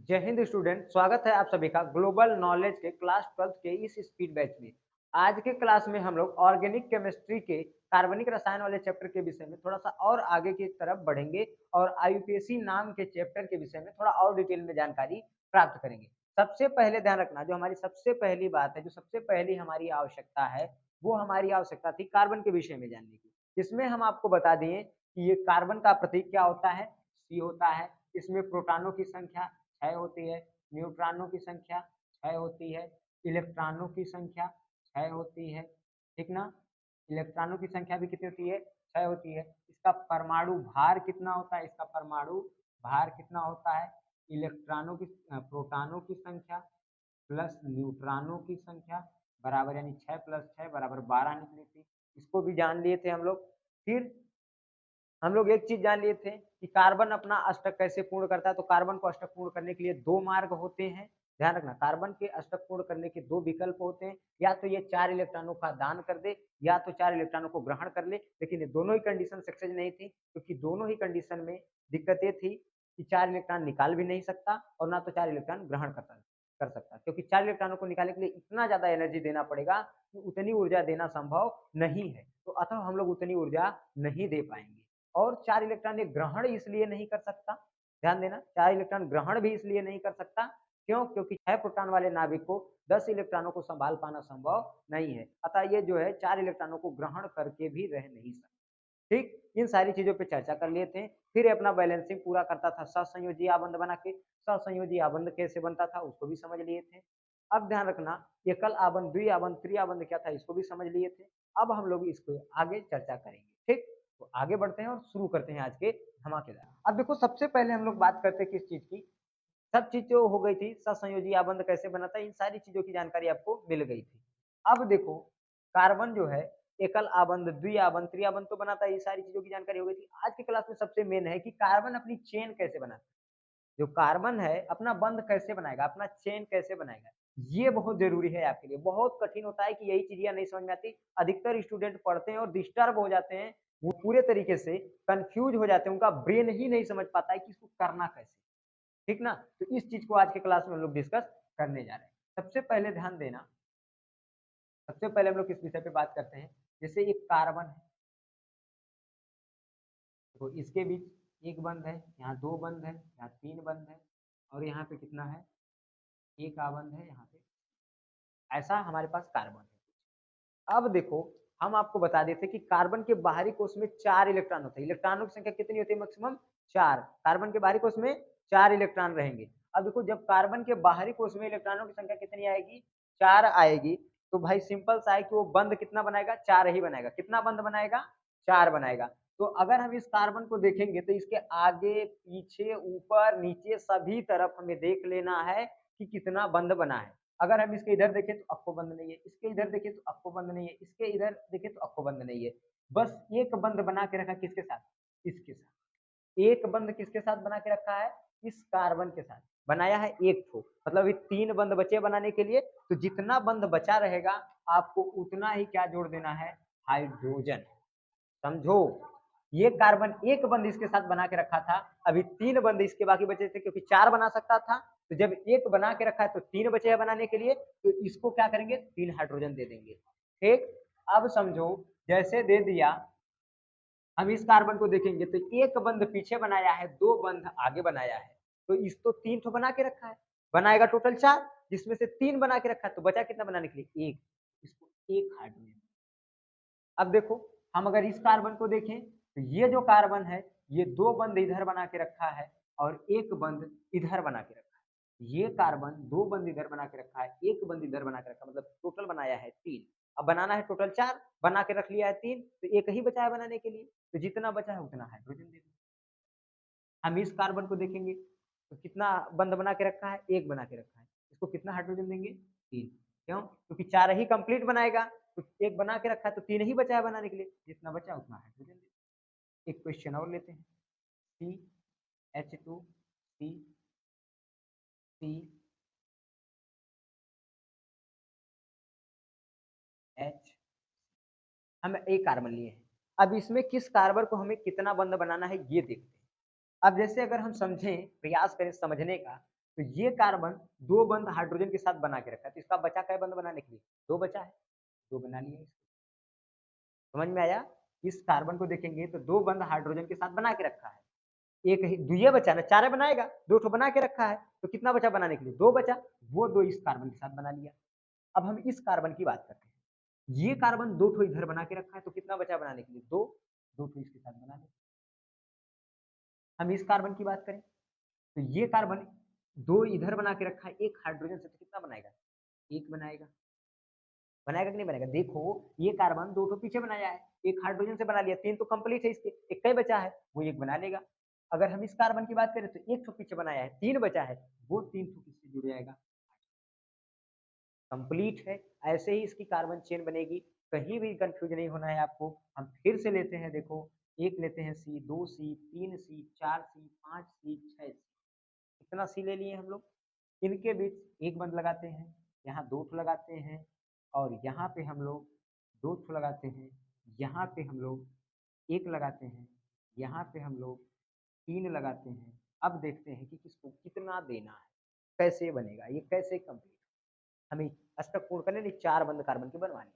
जय हिंद स्टूडेंट, स्वागत है आप सभी का ग्लोबल नॉलेज के क्लास 12th के इस स्पीड बैच में। आज के क्लास में हम लोग ऑर्गेनिक केमिस्ट्री के कार्बनिक रसायन वाले चैप्टर के विषय में थोड़ा सा और आगे की तरफ बढ़ेंगे और आईयूपीएसी नाम के चैप्टर के विषय में थोड़ा और डिटेल में जानकारी प्राप्त करेंगे। सबसे पहले ध्यान रखना, जो हमारी सबसे पहली बात है, जो सबसे पहली हमारी आवश्यकता है, वो हमारी आवश्यकता थी कार्बन के विषय में जानने की। इसमें हम आपको बता दिए कि ये कार्बन का प्रतीक क्या होता है, सी होता है। इसमें प्रोटॉनों की संख्या 6 होती है, न्यूट्रॉनों की संख्या 6 होती है, इलेक्ट्रॉनों की संख्या 6 होती है, ठीक ना? इलेक्ट्रॉनों की संख्या भी कितनी होती है? 6 होती है। इसका परमाणु भार कितना होता है? इसका परमाणु भार कितना होता है? इलेक्ट्रॉनों की प्रोटॉनों की संख्या प्लस न्यूट्रॉनों की संख्या बराबर, यानी 6 + 6 = 12 निकली थी। इसको भी जान लिए थे हम लोग। फिर हम लोग एक चीज जान लिए थे कि कार्बन अपना अष्टक कैसे पूर्ण करता है। तो कार्बन को अष्टक पूर्ण करने के लिए 2 मार्ग होते हैं। ध्यान रखना, कार्बन के अष्टक पूर्ण करने के 2 विकल्प होते हैं। या तो ये 4 इलेक्ट्रॉनों का दान कर दे, या तो 4 इलेक्ट्रॉनों को ग्रहण कर ले। लेकिन ये दोनों ही कंडीशन सक्सेस नहीं थी, क्योंकि दोनों ही कंडीशन में दिक्कत ये थी कि 4 इलेक्ट्रॉन निकाल भी नहीं सकता और ना तो 4 इलेक्ट्रॉन ग्रहण कर सकता, क्योंकि 4 इलेक्ट्रॉनों को निकालने के लिए इतना ज़्यादा एनर्जी देना पड़ेगा कि उतनी ऊर्जा देना संभव नहीं है। तो अतः हम लोग उतनी ऊर्जा नहीं दे पाएँगे। और 4 इलेक्ट्रॉन ये ग्रहण इसलिए नहीं कर सकता, ध्यान देना, 4 इलेक्ट्रॉन ग्रहण भी इसलिए नहीं कर सकता, क्यों? क्योंकि 6 प्रोटॉन वाले नाभिक को 10 इलेक्ट्रॉनों को संभाल पाना संभव नहीं है। अतः ये जो है 4 इलेक्ट्रॉनों को ग्रहण करके भी रह नहीं सकता। ठीक, इन सारी चीज़ों पे चर्चा कर लिए थे। फिर अपना बैलेंसिंग पूरा करता था सहसंयोजी आबंध बना के। सहसंयोजी आबंध कैसे बनता था उसको भी समझ लिए थे। अब ध्यान रखना, एकल आबंध, द्विआबंध, त्रिआबंध क्या था इसको भी समझ लिए थे। अब हम लोग इसको आगे चर्चा करेंगे, ठीक? तो आगे बढ़ते हैं और शुरू करते हैं आज के धमाकेदार। अब देखो, सबसे पहले हम लोग बात करते हैं किस चीज़ की? सब चीज़ जो हो गई थी, सहसंयोजी आबंध कैसे बना था, इन सारी चीज़ों की जानकारी आपको मिल गई थी। अब देखो, कार्बन जो है एकल आबंध, द्विआबंध, त्रिआबंध तो बनाता है, ये सारी चीज़ों की जानकारी हो गई थी। आज की क्लास में सबसे मेन है कि कार्बन अपनी चेन कैसे बनाता है। जो कार्बन है अपना बंध कैसे बनाएगा, अपना चेन कैसे बनाएगा, ये बहुत ज़रूरी है आपके लिए। बहुत कठिन होता है कि यही चीज़ यहाँ नहीं समझ में आती। अधिकतर स्टूडेंट पढ़ते हैं और डिस्टर्ब हो जाते हैं, वो पूरे तरीके से कन्फ्यूज़ हो जाते हैं, उनका ब्रेन ही नहीं समझ पाता है कि इसको करना कैसे, ठीक ना? तो इस चीज़ को आज के क्लास में हम लोग डिस्कस करने जा रहे हैं। सबसे पहले ध्यान देना, सबसे पहले हम लोग किस विषय पे बात करते हैं, जैसे एक कार्बन है, तो इसके बीच एक बंध है, यहाँ 2 बंध है, यहाँ 3 बंध है और यहाँ पे कितना है? 1 आबंध है यहाँ पे। ऐसा हमारे पास कार्बन है। अब देखो, हम आपको बता देते हैं कि कार्बन के बाहरी कोश में 4 इलेक्ट्रॉन होते हैं। इलेक्ट्रॉनों की संख्या कितनी होती है मैक्सिमम? 4। कार्बन के बाहरी कोश में 4 इलेक्ट्रॉन रहेंगे। अब देखो, जब कार्बन के बाहरी कोश में इलेक्ट्रॉनों की संख्या कितनी आएगी? 4 आएगी। तो भाई सिंपल सा है कि वो बंध कितना बनाएगा? 4 ही बनाएगा। कितना बंध बनाएगा? 4 बनाएगा। तो अगर हम इस कार्बन को देखेंगे तो इसके आगे, पीछे, ऊपर, नीचे सभी तरफ हमें देख लेना है कि कितना बंध बना है। अगर हम इसके इधर देखें तो अक्को बंद नहीं है, इसके इधर देखें तो अक्को बंद नहीं है, इसके इधर देखें तो अक्को बंद नहीं है। बस एक बंद बना के रखा किसके साथ? इसके साथ। एक बंद किसके साथ बना के रखा है? इस कार्बन के साथ बनाया है एक ठो। मतलब अभी 3 बंद बचे बनाने के लिए। तो जितना बंद बचा रहेगा आपको उतना ही क्या जोड़ देना है? हाइड्रोजन। समझो, ये कार्बन एक बंद इसके साथ बना के रखा था, अभी 3 बंद इसके बाकी बचे थे, क्योंकि 4 बना सकता था। तो जब एक बना के रखा है तो 3 बचे हैं बनाने के लिए, तो इसको क्या करेंगे? 3 हाइड्रोजन दे देंगे। ठीक, अब समझो, जैसे दे दिया, हम इस कार्बन को देखेंगे तो एक बंद पीछे बनाया है, 2 बंद आगे बनाया है। तो इस तो 3 तो बना के रखा है, बनाएगा टोटल 4, जिसमें से 3 बना के रखा है, तो बचा कितना बनाने के लिए? 1। इसको 1 हाइड्रोजन। अब देखो, हम अगर इस कार्बन को देखें तो ये जो कार्बन है, ये 2 बंद इधर बना के रखा है और 1 बंद इधर बना के रखा है। ये कार्बन 2 बंद इधर बना के रखा है, 1 बंद इधर बना के रखा है, मतलब टोटल बनाया है 3। अब बनाना है टोटल 4, बना के रख लिया है 3, तो 1 ही बचा है बनाने के लिए। तो जितना बचा है उतना हाइड्रोजन दे दो। हम इस कार्बन को देखेंगे तो कितना बंद बना के रखा है? 1 बना के रखा है। इसको कितना हाइड्रोजन देंगे? 3। क्यों? क्योंकि 4 ही कंप्लीट बनाएगा, तो 1 बना के रखा है तो 3 ही बचा है बनाने के लिए, जितना बचा उतना हाइड्रोजन दे दो। एक क्वेश्चन और लेते हैं। CH2 C C H, हम एक कार्बन लिए हैं। अब इसमें किस कार्बन को हमें कितना बंध बनाना है ये देखते हैं। अब जैसे अगर हम समझें, प्रयास करें समझने का, तो ये कार्बन 2 बंध हाइड्रोजन के साथ बना के रखा है, तो इसका बचा कै बंध बनाने के लिए? 2 बचा है, 2 बना लिया इसको। समझ में आया? इस कार्बन को देखेंगे तो 2 बंध हाइड्रोजन के साथ बना के रखा है। एक ही दुइये बचा ना, 4 बनाएगा, 2 ठो बना के रखा है, तो कितना बचा बनाने के लिए? 2 बचा, वो 2 इस कार्बन के साथ बना लिया। अब हम इस कार्बन की बात करते हैं। ये कार्बन 2 ठो इधर बना के रखा है, तो कितना बचा बनाने के लिए? 2, 2 ठो इसके साथ बना लें। हम इस कार्बन की बात करें, तो ये कार्बन 2 इधर बना के रखा है, 1 हाइड्रोजन से, तो कितना बनाएगा? 1 बनाएगा। बनाएगा कि नहीं बनाएगा? देखो, ये कार्बन 2 ठो पीछे बनाया है, 1 हाइड्रोजन से बना लिया, 3 तो कंप्लीट है इसके, 1 का ही बचा है, वो 1 बना लेगा। अगर हम इस कार्बन की बात करें तो 1 ठो पीछे बनाया है, 3 बचा है, वो 3 ठो किससे जुड़ जाएगा? कंप्लीट है। ऐसे ही इसकी कार्बन चेन बनेगी, कहीं भी कंफ्यूज नहीं होना है आपको। हम फिर से लेते हैं, देखो, 1 लेते हैं C, 2 C, 3 C, 4 C, 5 C, 6 C, कितना C ले लिए हम लोग? इनके बीच एक बंध लगाते हैं, यहाँ 2 ठो लगाते हैं, और यहाँ पे हम लोग 2 ठो लगाते हैं, यहाँ पे हम लोग 1 लगाते हैं, यहाँ पे हम लोग 3 लगाते हैं। अब देखते हैं कि किसको कितना देना है, कैसे बनेगा, ये कैसे कंप्लीट? हमें अष्टक पूर्ण करने लिए 4 बंध कार्बन के बनवाने।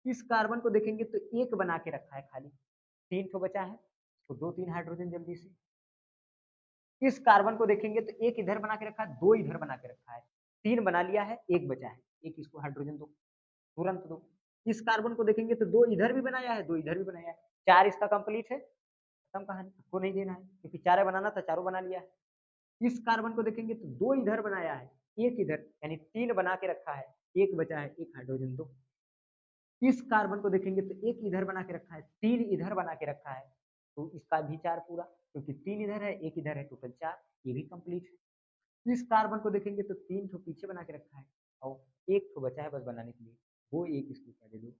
इस कार्बन को देखेंगे तो 1 बना के रखा है खाली, 3 ठो बचा है, तो 2-3 हाइड्रोजन जल्दी से। इस कार्बन को देखेंगे तो 1 इधर बना के रखा है, 2 इधर बना के रखा है, 3 बना लिया है, 1 बचा है, 1 इसको हाइड्रोजन दो, तुरंत दो। इस कार्बन को देखेंगे तो 2 इधर भी बनाया है, 2 इधर भी बनाया है, 4 इसका कंप्लीट है, खत्म कहानी, आपको नहीं देना है क्योंकि 4 बनाना था, चारों बना लिया है। इस कार्बन को देखेंगे तो 2 इधर बनाया है, 1 इधर, यानी 3 बना के रखा है, 1 बचा है, 1 हाइड्रोजन दो। इस कार्बन को देखेंगे तो 1 इधर बना के रखा है, 3 इधर बना के रखा है, तो इसका भी 4 पूरा, क्योंकि 3 इधर है, 1 इधर है, टोटल 4, ये भी कंप्लीट है। इस कार्बन को देखेंगे तो 3 ठो पीछे बना के रखा है, और 1 ठो बचा है बस बनाने के लिए, वो 1 इसको क्या दे दो?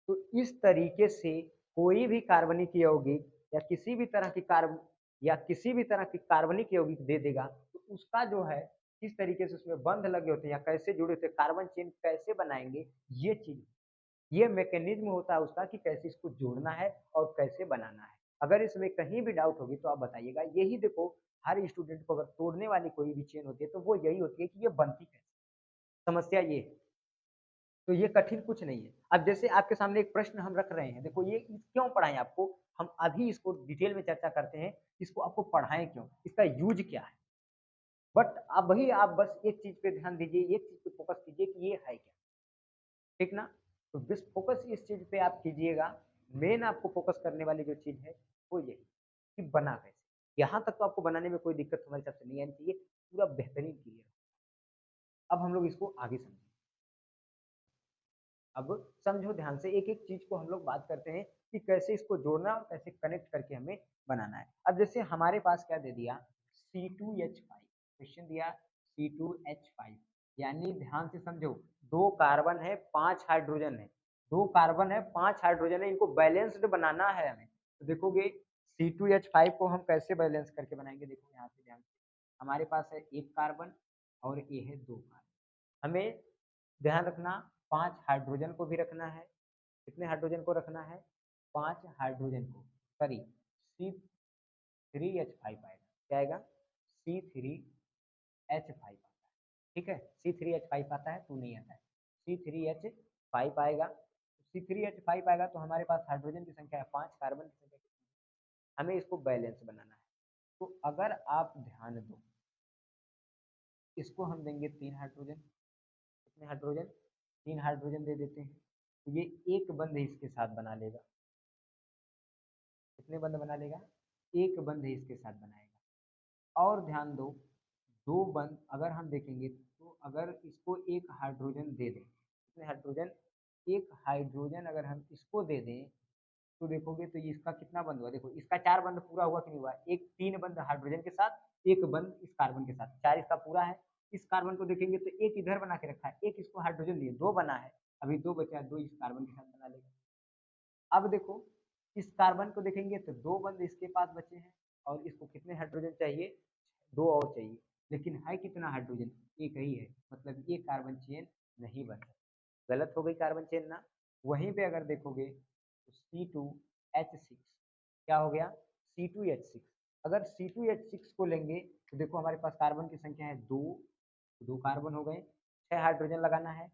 तो इस तरीके से कोई भी कार्बनिक यौगिक या किसी भी तरह की कार्बनिक यौगिक दे देगा, तो उसका जो है किस तरीके से उसमें बंध लगे होते हैं या कैसे जुड़े होते हैं, कार्बन चेन कैसे बनाएंगे, ये चीज, ये मैकेनिज्म होता है उसका कि कैसे इसको जोड़ना है और कैसे बनाना है। अगर इसमें कहीं भी डाउट होगी तो आप बताइएगा। यही देखो, हर स्टूडेंट को अगर तोड़ने वाली कोई भी चेन होती है तो वो यही होती है कि ये बनती कैसे, समस्या ये है। तो ये कठिन कुछ नहीं है। अब जैसे आपके सामने एक प्रश्न हम रख रहे हैं, देखो ये क्यों पढ़ाएं आपको, हम अभी इसको डिटेल में चर्चा करते हैं, इसको आपको पढ़ाएं क्यों, इसका यूज क्या है। बट अभी आप बस एक चीज पे ध्यान दीजिए, एक चीज पे फोकस कीजिए कि ये है क्या, ठीक ना? तो बस फोकस इस चीज पे आप कीजिएगा। मेन आपको फोकस करने वाली जो चीज है वो यही कि बना कैसे। यहाँ तक तो आपको बनाने में कोई दिक्कत हमारी तरफ से नहीं आनी चाहिए, पूरा बेहतरीन क्लियर। अब हम लोग इसको आगे समझें। अब समझो ध्यान से, एक एक चीज को हम लोग बात करते हैं कि कैसे इसको जोड़ना और कैसे कनेक्ट करके हमें बनाना है। अब जैसे हमारे पास क्या दे दिया, C2H5, क्वेश्चन दिया C2H5, यानी ध्यान से समझो, 2 कार्बन है, 5 हाइड्रोजन है, 2 कार्बन है, 5 हाइड्रोजन है, इनको बैलेंस्ड बनाना है हमें। तो देखोगे C2H5 को हम कैसे बैलेंस करके बनाएंगे, देखो यहाँ से ध्यान से, हमारे पास है 1 कार्बन और ये है 2 कार्बन। हमें ध्यान रखना, 5 हाइड्रोजन को भी रखना है। कितने हाइड्रोजन को रखना है? 5 हाइड्रोजन को, सॉरी, C3H5 आएगा, क्या आएगा? C3H5 आता है, ठीक है, C3H5 आता है, 2 नहीं आता है, C3H5 आएगा। C3H5 आएगा तो हमारे पास हाइड्रोजन की संख्या है 5, कार्बन की संख्या कितनी है? हमें इसको बैलेंस बनाना है। तो अगर आप ध्यान दो, इसको हम देंगे 3 हाइड्रोजन, कितने हाइड्रोजन? 3 हाइड्रोजन दे देते हैं, तो ये एक बंध इसके साथ बना लेगा। कितने बंध बना लेगा? एक बंध इसके साथ बनाएगा। और ध्यान दो, 2 बंध अगर हम देखेंगे तो अगर इसको एक हाइड्रोजन दे दें, कितने हाइड्रोजन? एक हाइड्रोजन अगर हम इसको दे दें, तो देखोगे तो इसका कितना बंध हुआ, देखो इसका 4 बंध पूरा हुआ कि नहीं हुआ? एक 3 बंध हाइड्रोजन के साथ, एक बंध इस कार्बन के साथ, 4 इसका पूरा है। इस कार्बन को देखेंगे तो एक इधर बना के रखा है, एक इसको हाइड्रोजन दिए, 2 बना है, अभी 2 बचा है, 2 इस कार्बन के साथ बना लेगा। अब देखो, इस कार्बन को देखेंगे तो 2 बंध इसके पास बचे हैं, और इसको कितने हाइड्रोजन चाहिए? 2 और चाहिए, लेकिन है कितना हाइड्रोजन? एक ही है, मतलब ये कार्बन चेन नहीं बन सकती, गलत हो गई कार्बन चेन ना। वहीं पे अगर देखोगे तो C2H6 क्या हो गया? C2H6, अगर C2H6 को लेंगे तो देखो हमारे पास कार्बन की संख्या है 2, 2 कार्बन हो गए, 6 हाइड्रोजन लगाना है,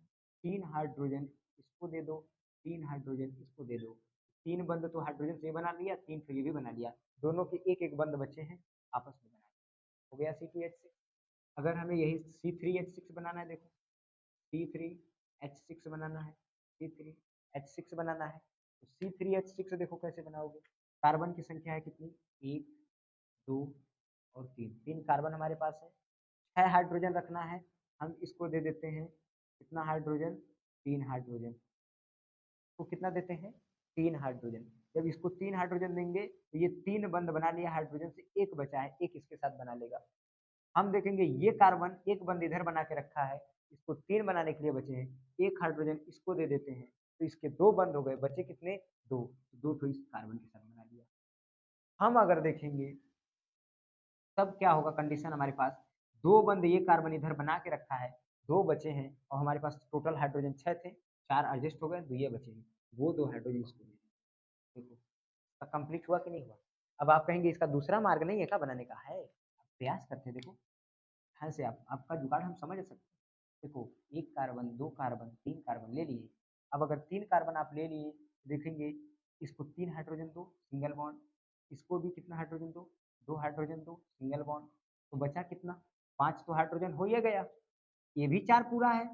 3 हाइड्रोजन इसको दे दो, 3 हाइड्रोजन इसको दे दो। 3 बंध तो हाइड्रोजन से बना लिया, 3 तो ये भी बना लिया, दोनों के एक-एक बंध बचे हैं, आपस में बना लिया। हो गया C2H6। अगर हमें यही C3H6 बनाना है, देखो C3H6 बनाना है, C3H6 बनाना है, तो C3H6 देखो कैसे बनाओगे। कार्बन की संख्या है कितनी, 1, 2 और 3, 3 कार्बन हमारे पास है, 6 हाइड्रोजन रखना है, हम इसको दे देते हैं कितना हाइड्रोजन, 3 हाइड्रोजन। तो कितना देते हैं, 3 हाइड्रोजन। जब इसको 3 हाइड्रोजन देंगे तो ये 3 बंध बना लिया हाइड्रोजन से, एक बचा है, एक इसके साथ बना लेगा। हम देखेंगे ये कार्बन एक बंद इधर बना के रखा है, इसको 3 बनाने के लिए बचे हैं, एक हाइड्रोजन इसको दे देते हैं, तो इसके 2 बंद हो गए, बचे कितने, 2, 2 तो इस कार्बन के साथ बना लिया। हम अगर देखेंगे तब क्या होगा कंडीशन हमारे पास, 2 बंद ये कार्बन इधर बना के रखा है, 2 बचे हैं और हमारे पास टोटल हाइड्रोजन 6 थे, 4 एडजस्ट हो गए, 2 ये बचे हैं, वो 2 हाइड्रोजन इसको दे दें। देखो, इसका कंप्लीट हुआ कि नहीं हुआ? अब आप कहेंगे इसका दूसरा मार्ग नहीं है क्या बनाने का? है, प्रयास करते हैं देखो, हाँ से आप आपका जुगाड़ हम समझ सकते हैं। देखो 1 कार्बन, 2 कार्बन, 3 कार्बन ले लिए। अब अगर 3 कार्बन आप ले लिए, देखेंगे इसको 3 हाइड्रोजन दो, सिंगल बॉन्ड, इसको भी कितना हाइड्रोजन दो, 2 हाइड्रोजन दो, सिंगल बॉन्ड, तो बचा कितना, 5 तो हाइड्रोजन हो ही गया। ये भी 4 पूरा है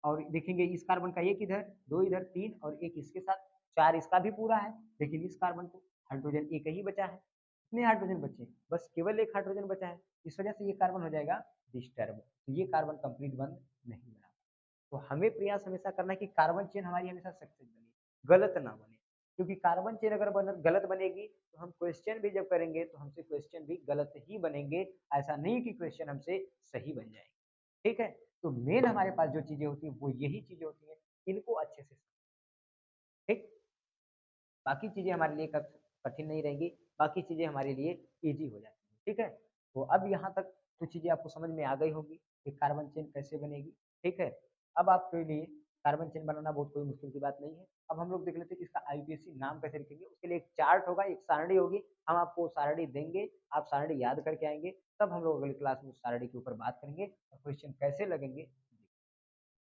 और देखेंगे इस कार्बन का 1 इधर, 2 इधर, 3 और 1 इसके साथ, 4 इसका भी पूरा है, लेकिन इस कार्बन को हाइड्रोजन 1 ही बचा है। कितने हाइड्रोजन बचे? बस केवल 1 हाइड्रोजन बचा है। इस वजह से ये कार्बन हो जाएगा डिस्टर्ब, तो ये कार्बन कंप्लीट बंद नहीं बना। तो हमें प्रयास हमेशा करना है कि कार्बन चेन हमारी हमेशा सक्सेस बने, गलत ना बने, क्योंकि कार्बन चेन अगर गलत बनेगी तो हम क्वेश्चन भी जब करेंगे तो हमसे क्वेश्चन भी गलत ही बनेंगे, ऐसा नहीं कि क्वेश्चन हमसे सही बन जाएंगे। ठीक है, तो मेन हमारे पास जो चीजें होती है वो यही चीजें होती हैं, इनको अच्छे से ठीक, बाकी चीजें हमारे लिए कठिन नहीं रहेंगी, बाकी चीजें हमारे लिए इजी हो जाती हैं। ठीक है, तो अब यहाँ तक कुछ चीजें आपको समझ में आ गई होगी कि कार्बन चेन कैसे बनेगी। ठीक है, अब आपके लिए कार्बन चेन बनाना बहुत कोई मुश्किल की बात नहीं है। अब हम लोग देख लेते हैं कि इसका आईयूपीएसी नाम कैसे रखेंगे। उसके लिए एक चार्ट होगा, एक सारणी होगी, हम आपको सारणी देंगे, आप सारणी याद करके आएंगे, तब हम लोग अगली क्लास में उस सारणी के ऊपर बात करेंगे और क्वेश्चन कैसे लगेंगे